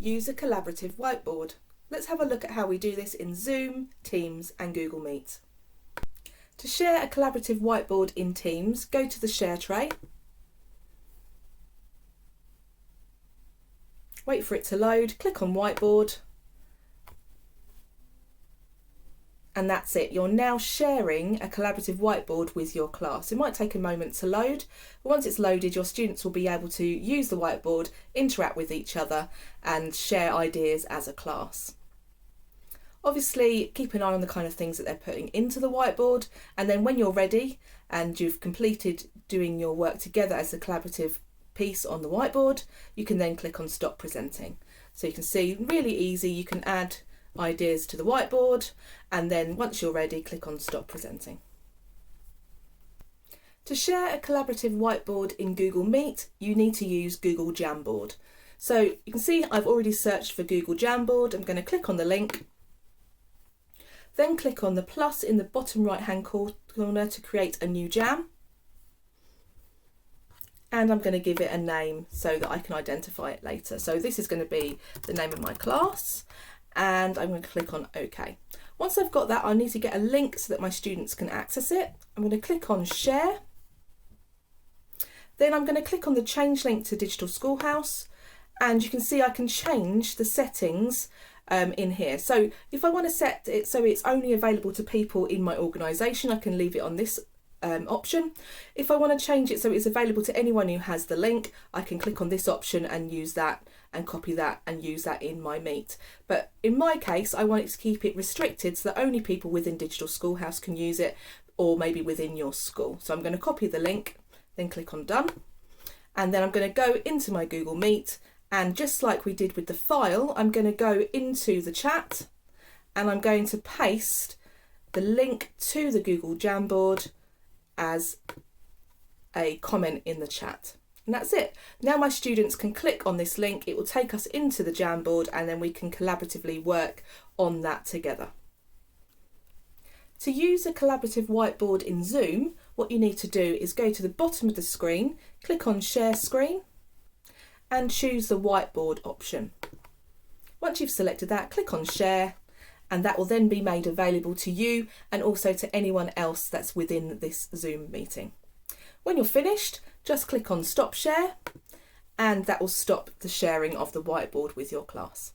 Use a collaborative whiteboard. Let's have a look at how we do this in Zoom, Teams and Google Meet. To share a collaborative whiteboard in Teams, go to the Share tray. Wait for it to load, click on Whiteboard. And that's it. You're now sharing a collaborative whiteboard with your class. It might take a moment to load, but once it's loaded, your students will be able to use the whiteboard, interact with each other and share ideas as a class. Obviously, keep an eye on the kind of things that they're putting into the whiteboard, and then when you're ready and you've completed doing your work together as a collaborative piece on the whiteboard, you can then click on Stop Presenting. So you can see, really easy, you can add ideas to the whiteboard, and then once you're ready, click on Stop Presenting. To share a collaborative whiteboard in Google Meet, you need to use Google Jamboard. So you can see I've already searched for Google Jamboard. I'm going to click on the link, then click on the plus in the bottom right hand corner to create a new jam, and I'm going to give it a name so that I can identify it later. So this is going to be the name of my class, and I'm going to click on OK. Once I've got that, I need to get a link so that my students can access it. I'm going to click on Share. Then I'm going to click on the Change Link to Digital Schoolhouse, and you can see I can change the settings in here. So if I want to set it so it's only available to people in my organisation, I can leave it on this option. If I want to change it so it's available to anyone who has the link, I can click on this option and use that and copy that and use that in my Meet. But in my case, I want it to keep it restricted so that only people within Digital Schoolhouse can use it, or maybe within your school. So I'm going to copy the link, then click on Done, and then I'm going to go into my Google Meet, and just like we did with the file, I'm going to go into the chat and I'm going to paste the link to the Google Jamboard as a comment in the chat. And that's it. Now my students can click on this link, it will take us into the Jamboard, and then we can collaboratively work on that together. To use a collaborative whiteboard in Zoom, what you need to do is go to the bottom of the screen, click on Share Screen, and choose the whiteboard option. Once you've selected that, click on Share, and that will then be made available to you and also to anyone else that's within this Zoom meeting. When you're finished, just click on Stop Share, and that will stop the sharing of the whiteboard with your class.